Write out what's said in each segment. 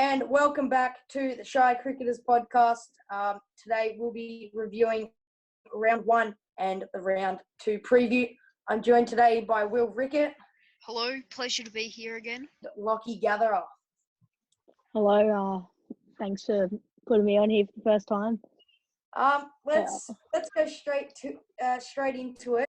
and welcome back to the Shy Cricketers podcast. Today we'll be reviewing round 1 and the round 2 preview. I'm joined today by Rickert. Hello, pleasure to be here again. Lochie Gatherer. Hello, thanks for putting me on here for the first time. Let's go straight into it.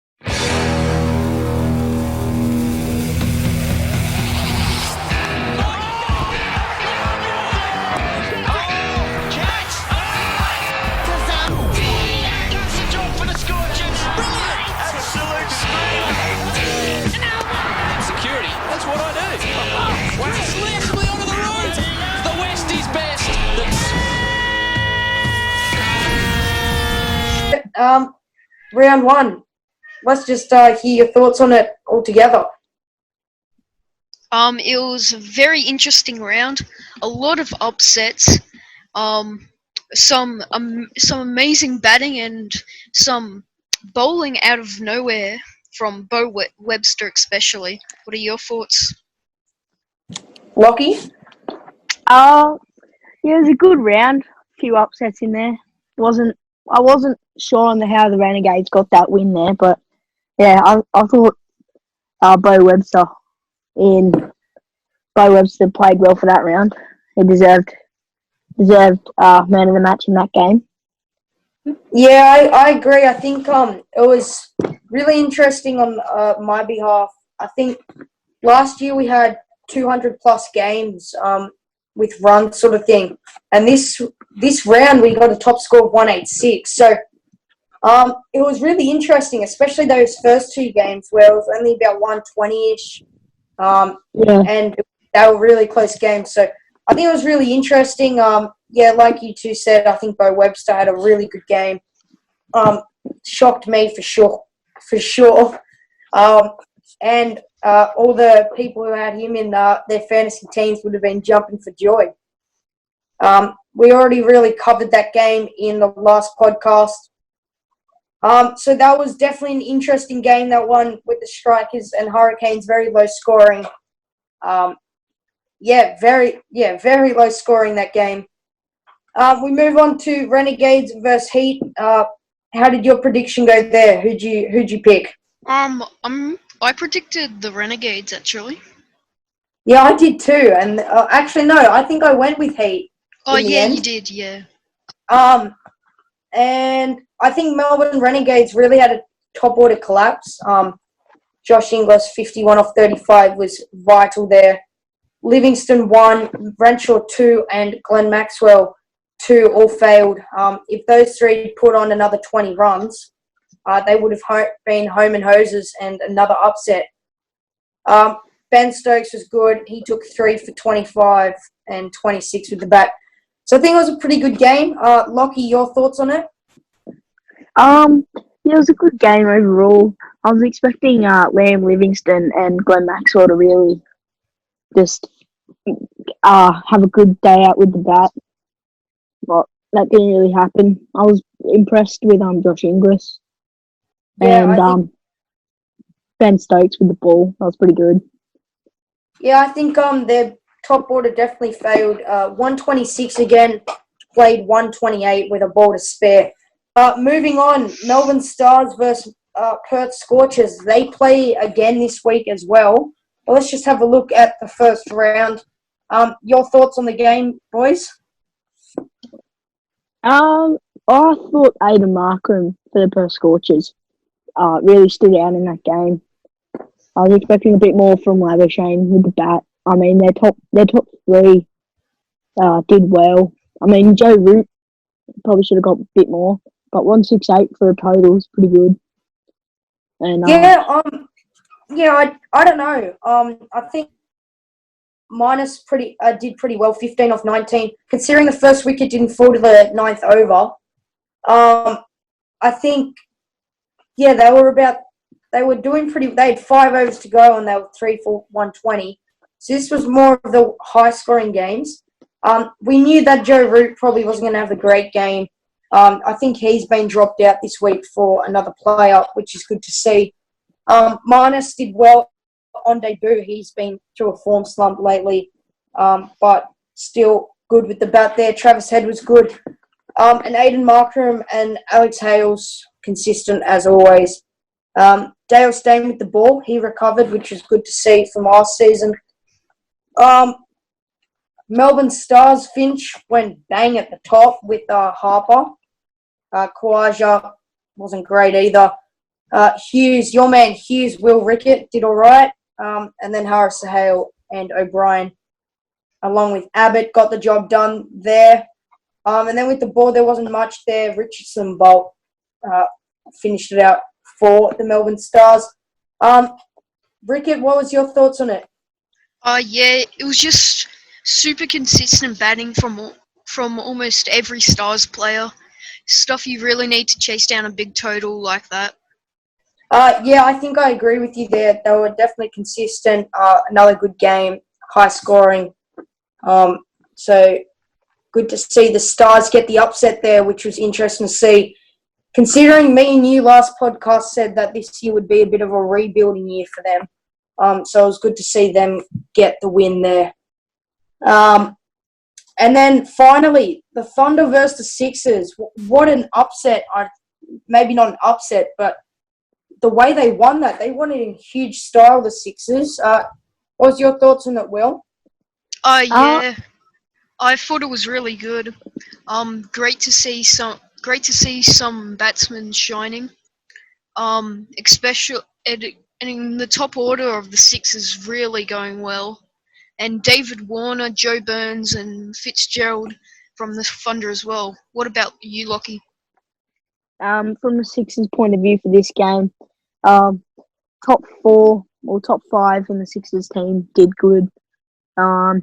That's what I do. Slashably onto the road. The West is best. Round 1. Let's just hear your thoughts on it all together. It was a very interesting round. A lot of upsets. Some amazing batting and some bowling out of nowhere from Bo Webster especially. What are your thoughts? Lochie? Yeah, it was a good round. A few upsets in there. I wasn't sure on how the Renegades got that win there, but yeah, I thought Bo Webster played well for that round. He deserved man of the match in that game. Yeah, I agree. I think it was really interesting on my behalf. I think last year we had 200 plus games with runs sort of thing, and this round we got a top score of 186. So it was really interesting, especially those first 2 games where it was only about 120-ish, and they were really close games. So I think it was really interesting. Like you two said, I think Bo Webster had a really good game. Shocked me for sure. And all the people who had him in their fantasy teams would have been jumping for joy. We already really covered that game in the last podcast. So that was definitely an interesting game, that one with the Strikers and Hurricanes, very low scoring. Very low scoring that game. We move on to Renegades versus Heat. How did your prediction go there? Who'd you pick? I predicted the Renegades actually. Yeah, I did too. And actually, no, I think I went with Heat. Oh yeah, you did, yeah. And I think Melbourne Renegades really had a top order collapse. Josh Inglis, 51 off 35, was vital there. Livingston 1, Renshaw 2, and Glenn Maxwell 2 all failed. If those 3 put on another 20 runs, they would have been home and hoses and another upset. Ben Stokes was good. He took 3 for 25 and 26 with the bat. So I think it was a pretty good game. Lochie, your thoughts on it? It was a good game overall. I was expecting Liam Livingston and Glenn Maxwell to really just have a good day out with the bat, but that didn't really happen. I was impressed with Josh Inglis and Ben Stokes with the ball. That was pretty good. Yeah, I think their top order definitely failed. 126 again, played 128 with a ball to spare. Moving on, Melbourne Stars versus Perth Scorchers. They play again this week as well. But let's just have a look at the first round. Your thoughts on the game, boys? I thought Aidan Markham for the Perth Scorchers really stood out in that game. I was expecting a bit more from Labuschagne with the bat. I mean, their top 3 did well. I mean, Joe Root probably should have got a bit more, but 168 for a total is pretty good. And I don't know. I think Minus did pretty well, 15 off 19. Considering the first wicket didn't fall to the 9th over, I think, they were doing pretty. They had 5 overs to go and they were 3 for 120. So this was more of the high-scoring games. We knew that Joe Root probably wasn't going to have a great game. I think he's been dropped out this week for another player, which is good to see. Minus did well on debut. He's been through a form slump lately. But still good with the bat there. Travis Head was good. And Aiden Markram and Alex Hales consistent as always. Dale staying with the ball. He recovered, which was good to see from last season. Melbourne Stars Finch went bang at the top with Harper. Kawaja wasn't great either. Hughes, your man Hughes, Will Rickert did all right. And then Harris Hale and O'Brien, along with Abbott, got the job done there. And then with the ball, there wasn't much there. Richardson Bolt finished it out for the Melbourne Stars. Rickert, what was your thoughts on it? Yeah, it was just super consistent batting from almost every Stars player. Stuff you really need to chase down a big total like that. Yeah, I think I agree with you there. They were definitely consistent. Another good game, high scoring. So good to see the Stars get the upset there, which was interesting to see. Considering me and you last podcast said that this year would be a bit of a rebuilding year for them. So it was good to see them get the win there. And then finally, the Thunder versus the Sixers. What an upset. Maybe not an upset, but the way they won that, they won it in huge style, the Sixers. What was your thoughts on it, Will? Yeah, I thought it was really good. Great to see some batsmen shining. Especially and in the top order of the Sixers really going well. And David Warner, Joe Burns, and Fitzgerald from the Thunder as well. What about you, Lochie? From the Sixers' point of view for this game, top 4 or top 5 in the Sixers team did good. Yeah,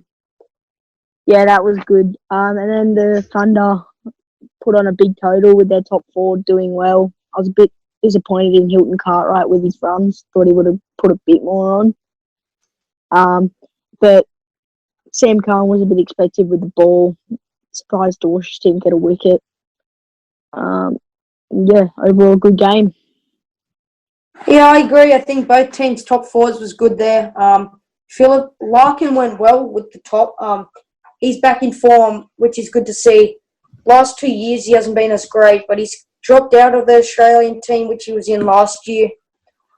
that was good. And then the Thunder put on a big total with their top 4 doing well. I was a bit disappointed in Hilton Cartwright with his runs. Thought he would have put a bit more on. But Sam Cohen was a bit expected with the ball. Surprised Dorsch didn't get a wicket. Yeah, overall good game. Yeah, I agree. I think both teams' top 4s was good there. Philip Larkin went well with the top. He's back in form, which is good to see. Last 2 years, he hasn't been as great, but he's dropped out of the Australian team, which he was in last year.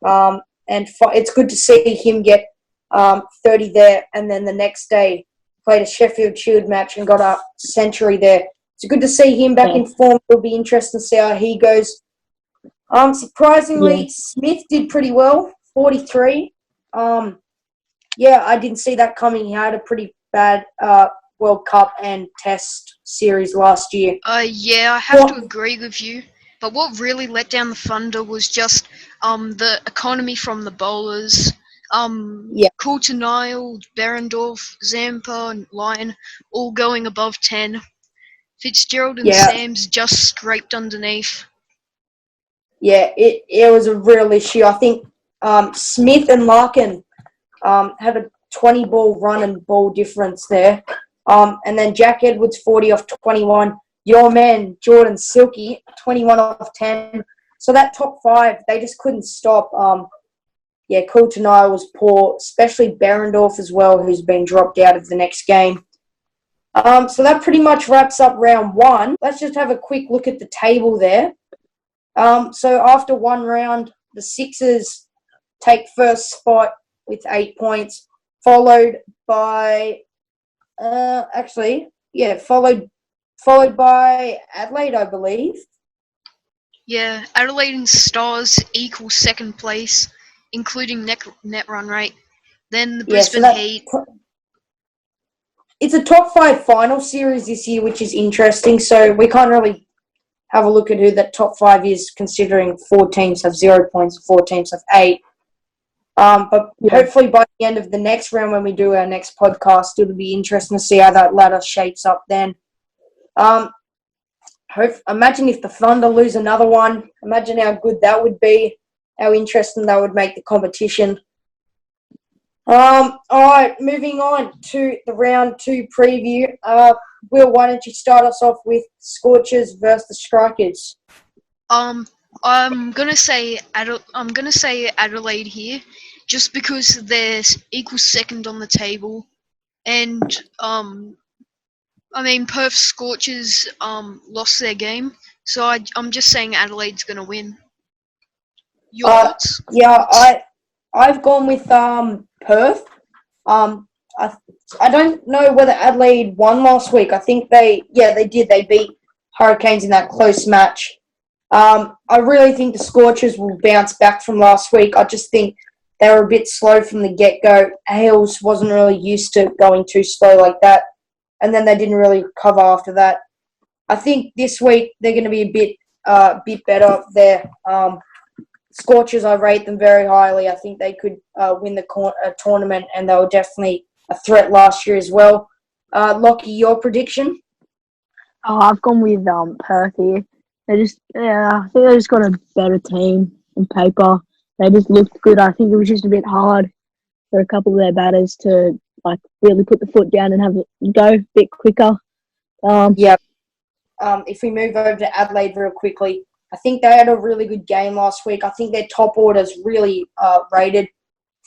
And it's good to see him get 30 there, and then the next day played a Sheffield Shield match and got a century there. It's good to see him back in form. It'll be interesting to see how he goes. Surprisingly, Smith did pretty well, 43. Yeah, I didn't see that coming. He had a pretty bad World Cup and Test series last year. Yeah, I have to agree with you. But what really let down the Thunder was just the economy from the bowlers. Coulter, Nile, Berendorf, Zampa, and Lyon all going above 10. Fitzgerald and Sam's just scraped underneath. Yeah, it was a real issue. I think Smith and Larkin had a 20-ball run and ball difference there. And then Jack Edwards, 40 off 21. Your man, Jordan Silky, 21 off 10. So that top 5, they just couldn't stop. Coulter was poor, especially Berendorf as well, who's been dropped out of the next game. So that pretty much wraps up round 1. Let's just have a quick look at the table there. So after 1 round, the Sixers take first spot with 8 points, followed by followed by Adelaide, I believe. Yeah, Adelaide and Stars equal second place, including net run rate. Then the Brisbane Heat. It's a top 5 final series this year, which is interesting. So we can't really have a look at who that top 5 is, considering 4 teams have 0 points, 4 teams have 8. But hopefully by the end of the next round, when we do our next podcast, it'll be interesting to see how that ladder shapes up then. Imagine if the Thunder lose another one. Imagine how good that would be, how interesting that would make the competition. All right, moving on to the round 2 preview. Will, why don't you start us off with Scorchers versus the Strikers? I'm gonna say Adelaide here, just because they're equal second on the table, and I mean, Perth Scorchers lost their game, so I'm just saying Adelaide's going to win. Your thoughts? Yeah, I've gone with Perth. I don't know whether Adelaide won last week. I think they did. They beat Hurricanes in that close match. I really think the Scorchers will bounce back from last week. I just think they were a bit slow from the get-go. Hales wasn't really used to going too slow like that, and then they didn't really recover after that. I think this week they're going to be a bit better there. Scorchers, I rate them very highly. I think they could win the tournament, and they were definitely a threat last year as well. Lochie, your prediction? Oh, I've gone with Perth here. I think they just got a better team on paper. They just looked good. I think it was just a bit hard for a couple of their batters to really put the foot down and have it go a bit quicker. Yeah. If we move over to Adelaide real quickly, I think they had a really good game last week. I think their top order's really rated.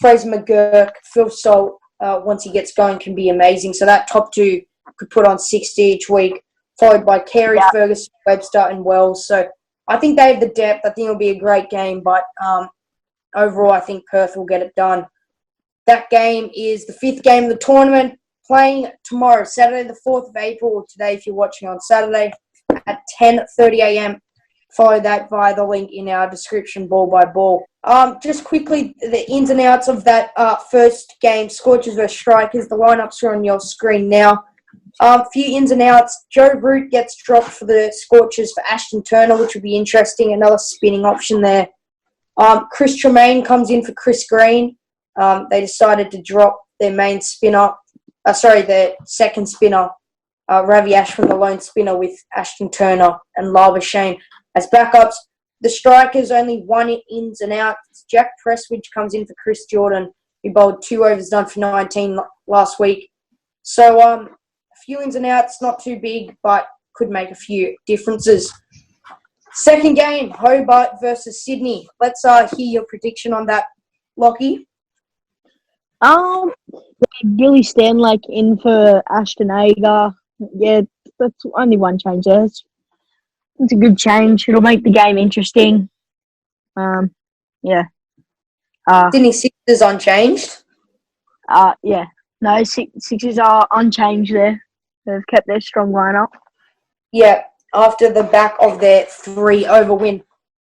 Fraser McGurk, Phil Salt, once he gets going, can be amazing. So that top two could put on 60 each week, followed by Carey, Ferguson, Webster, and Wells. So I think they have the depth. I think it'll be a great game, but overall, I think Perth will get it done. That game is the 5th game of the tournament, playing tomorrow, Saturday the 4th of April, or today if you're watching on Saturday, at 10:30 a.m. Follow that via the link in our description, ball by ball. Just quickly, the ins and outs of that first game, Scorchers versus Strikers. The lineups are on your screen now. A few ins and outs. Joe Root gets dropped for the Scorchers for Ashton Turner, which will be interesting. Another spinning option there. Chris Tremaine comes in for Chris Green. They decided to drop their main spinner. Their second spinner, Ravi Ashwin, the lone spinner, with Ashton Turner and Lava Shane as backups. The Strikers only one ins and outs. Jack Presswidge comes in for Chris Jordan, who bowled 2 overs done for 19 last week. So a few ins and outs, not too big, but could make a few differences. Second game, Hobart versus Sydney. Let's hear your prediction on that, Lochie. Billy Stanlake in for Ashton Agar. Yeah, that's only one change there. It's a good change. It'll make the game interesting. Yeah. Sydney Sixers unchanged. Yeah. No, Sixers are unchanged there. They've kept their strong lineup. Yeah, after the back of their 3-over win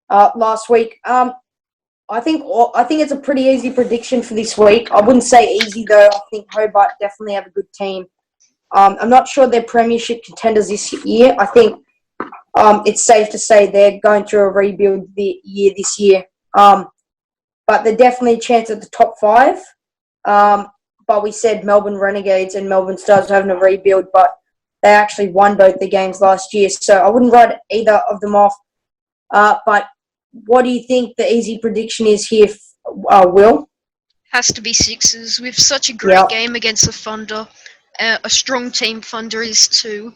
last week. I think it's a pretty easy prediction for this week. I wouldn't say easy, though. I think Hobart definitely have a good team. I'm not sure they're premiership contenders this year. I think it's safe to say they're going through a rebuild this year. But they're definitely a chance at the top 5. But we said Melbourne Renegades and Melbourne Stars are having a rebuild, but they actually won both the games last year. So I wouldn't write either of them off. But what do you think the easy prediction is here, Will? Has to be Sixers. With such a great game against the Thunder. A strong team Thunder is too.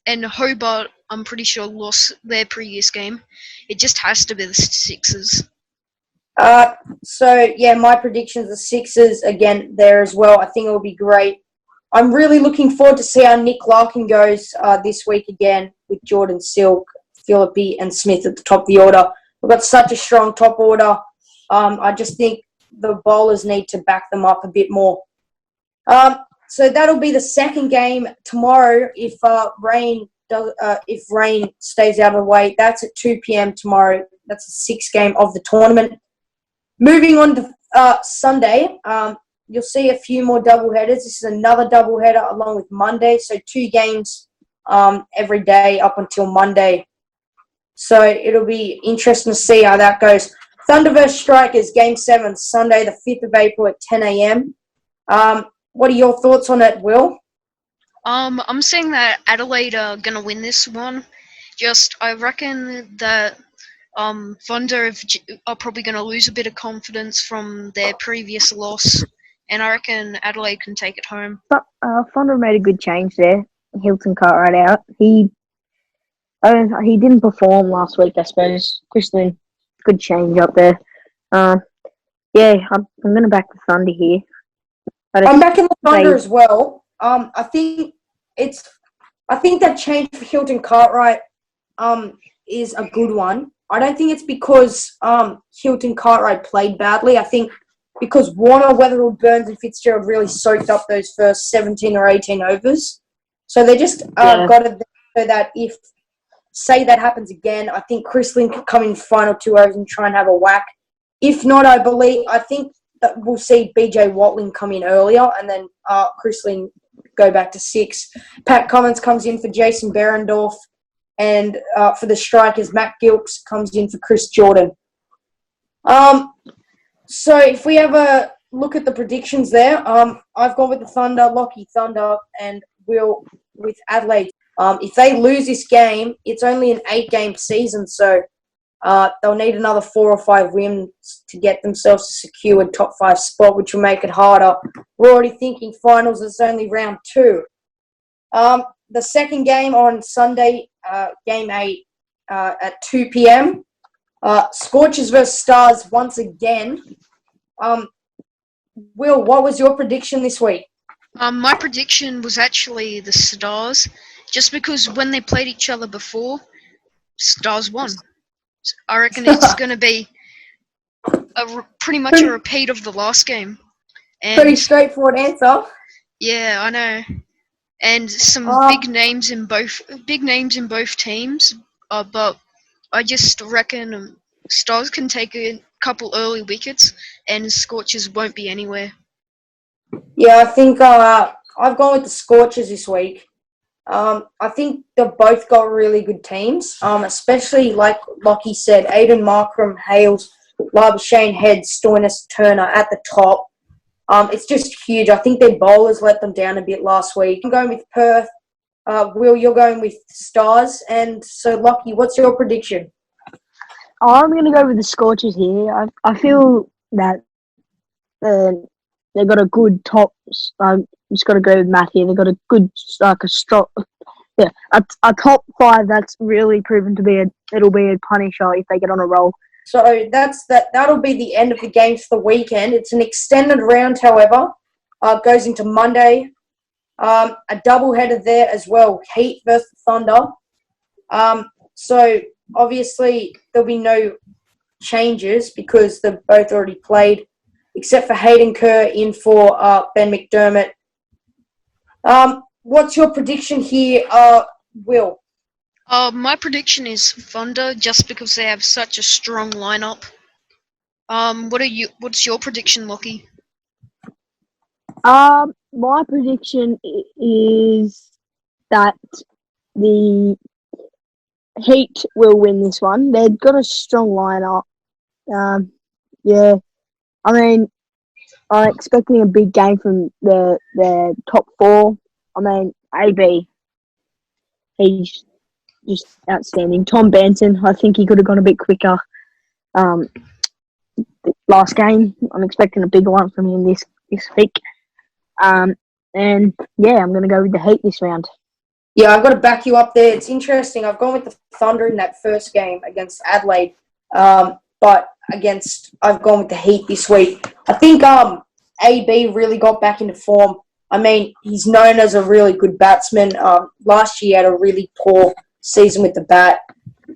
And Hobart, I'm pretty sure, lost their previous game. It just has to be the Sixers. My predictions are Sixers again there as well. I think it will be great. I'm really looking forward to see how Nick Larkin goes this week again with Jordan Silk, Philippi, and Smith at the top of the order. We've got such a strong top order. I just think the bowlers need to back them up a bit more. So that'll be the second game tomorrow if rain stays out of the way. That's at 2 p.m. tomorrow. That's the 6th game of the tournament. Moving on to Sunday, you'll see a few more doubleheaders. This is another doubleheader along with Monday. So 2 games every day up until Monday. So it'll be interesting to see how that goes. Thunder vs Strikers, Game 7, Sunday the 5th of April at 10 a.m. What are your thoughts on it, Will? I'm saying that Adelaide are going to win this one. I reckon that Thunder are probably going to lose a bit of confidence from their previous loss, and I reckon Adelaide can take it home. But Thunder made a good change there. Hilton Cartwright out. He didn't perform last week, I suppose. Christian, good change up there. I'm going to back the Thunder here. I'm backing the Thunder as well. I think I think that change for Hilton Cartwright is a good one. I don't think it's because Hilton Cartwright played badly. I think because Warner, Weatherall, Burns, and Fitzgerald really soaked up those first 17 or 18 overs. So they just got it there so that if, say that happens again, I think Chris Lynn could come in final 2 overs and try and have a whack. If not, I think that we'll see BJ Watling come in earlier and then Chris Lynn go back to 6. Pat Cummins comes in for Jason Berendorf, and for the strikers, Matt Gilks comes in for Chris Jordan. So if we have a look at the predictions there, I've gone with the Thunder, Lochie Thunder, and Will with Adelaide. If they lose this game, it's only an 8-game season, so they'll need another 4 or 5 wins to get themselves a secure top 5 spot, which will make it harder. We're already thinking finals, it's only round 2. The second game on Sunday, game 8 at 2 p.m. Scorchers versus Stars once again. Will, what was your prediction this week? My prediction was actually the Stars, just because when they played each other before, Stars won. I reckon it's going to be pretty much a repeat of the last game. And pretty straightforward answer. Yeah, I know. And some big names in both teams. But I just reckon Stars can take a couple early wickets, and Scorchers won't be anywhere. Yeah, I think I've gone with the Scorchers this week. I think they've both got really good teams, especially like Lochie said, Aiden Markram, Hales, Labuschagne, Head, Stoinis, Turner at the top. It's just huge. I think their bowlers let them down a bit last week. I'm going with Perth. Will, you're going with Stars. And so, Lochie, what's your prediction? I'm going to go with the Scorchers here. I feel that they've got a good top. Just got to go with Matt here. They've got a good, a top 5 that's really proven to be it'll be a punisher if they get on a roll. So that'll be the end of the games for the weekend. It's an extended round, however. Goes into Monday. A doubleheader there as well. Heat versus Thunder. So obviously there'll be no changes because they've both already played, except for Hayden Kerr in for Ben McDermott. What's your prediction here, Will? My prediction is Thunder, just because they have such a strong lineup. What's your prediction, Lochie? My prediction is that the Heat will win this one. They've got a strong lineup. Yeah, I mean, I'm expecting a big game from the top 4. I mean, AB, he's just outstanding. Tom Banton, I think he could have gone a bit quicker last game. I'm expecting a bigger one from him this week. And yeah, I'm going to go with the Heat this round. Yeah, I've got to back you up there. It's interesting. I've gone with the Thunder in that first game against Adelaide, but I've gone with the Heat this week. I think AB really got back into form. I mean, he's known as a really good batsman. Last year he had a really poor season with the bat.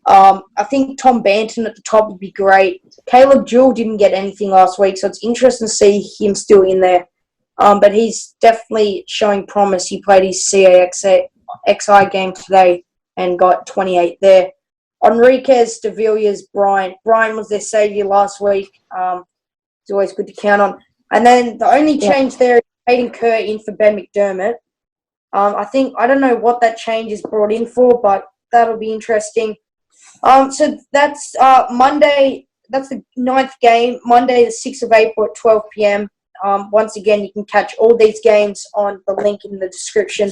I think Tom Banton at the top would be great. Caleb Jewell didn't get anything last week, so it's interesting to see him still in there. But he's definitely showing promise. He played his CAXI game today and got 28 there. Enriquez, De Villiers, Brian. Brian was their saviour last week. It's always good to count on. And then the only change there is Hayden Kerr in for Ben McDermott. I don't know what that change is brought in for, but that'll be interesting. So that's Monday. That's the 9th game, Monday the 6th of April at 12 p.m. Once again, you can catch all these games on the link in the description.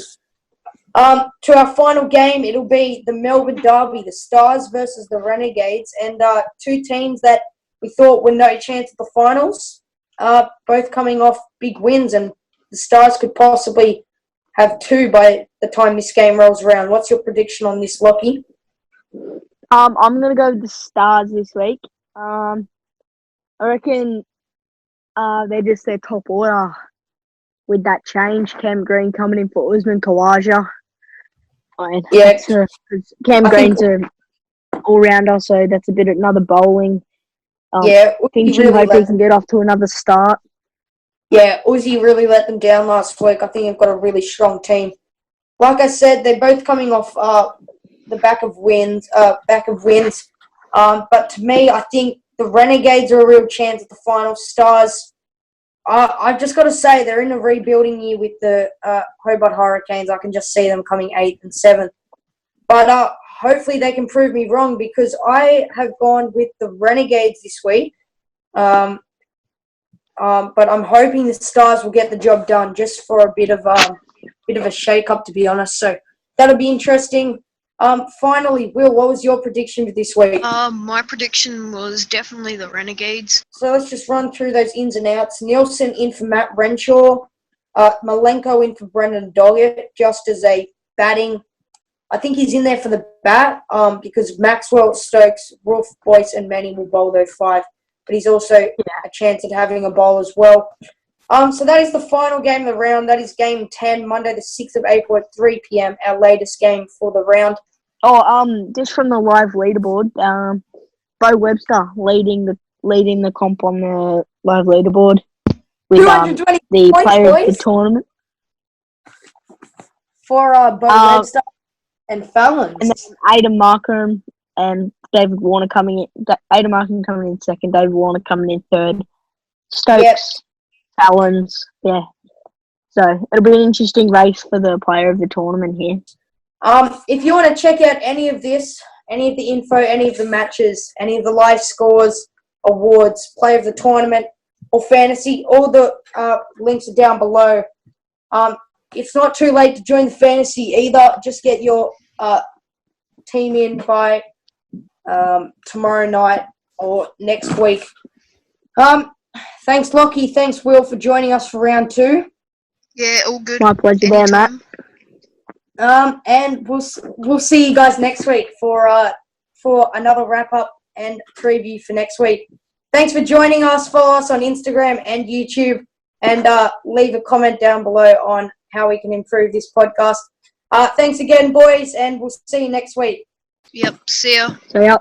To our final game, it'll be the Melbourne Derby, the Stars versus the Renegades, and 2 teams that we thought were no chance at the finals, both coming off big wins, and the Stars could possibly have 2 by the time this game rolls around. What's your prediction on this, Lochie? I'm going to go with the Stars this week. I reckon they're just their top order with that change. Cam Green coming in for Usman Khawaja. Fine. Yeah. Because Cam I think- Green's an all-rounder, so that's a bit another bowling. Yeah, Uzi Finching, hope he can get off to another start. Yeah, Uzi really let them down last week. I think they've got a really strong team. Like I said, they're both coming off the back of wins. But to me, I think the Renegades are a real chance at the final. Stars, I've just got to say, they're in a rebuilding year with the Hobart Hurricanes. I can just see them coming 8th and 7th. But hopefully they can prove me wrong, because I have gone with the Renegades this week. But I'm hoping the Stars will get the job done, just for a bit of a shake-up, to be honest. So that'll be interesting. Finally, Will, what was your prediction for this week? My prediction was definitely the Renegades. So let's just run through those ins and outs. Nielsen in for Matt Renshaw. Malenko in for Brendan Doggett, just as a batting. I think he's in there for the bat, because Maxwell, Stokes, Wolf, Boyce, and Manning will bowl those 5. But he's also a chance at having a bowl as well. So that is the final game of the round. That is game 10, Monday the 6th of April at 3 p.m., our latest game for the round. Just from the live leaderboard, Bo Webster leading the comp on the live leaderboard with 220 the points, player of the boys. tournament. For Bo Webster and Fallons. And then Adam Markham and David Warner coming in. Adam Markham coming in second, David Warner coming in third. Stokes, Fallons, yeah. So it'll be an interesting race for the player of the tournament here. If you want to check out any of this, any of the info, any of the matches, any of the live scores, awards, player of the tournament, or fantasy, all the links are down below. It's not too late to join the fantasy either. Just get your team in by tomorrow night or next week. Thanks, Lochie. Thanks, Will, for joining us for round 2. Yeah, all good. My pleasure there, Matt. And we'll see you guys next week for another wrap up and preview for next week. Thanks for joining us. Follow us on Instagram and YouTube, and leave a comment down below on how we can improve this podcast. Thanks again, boys, and we'll see you next week. Yep, see ya. So, yeah.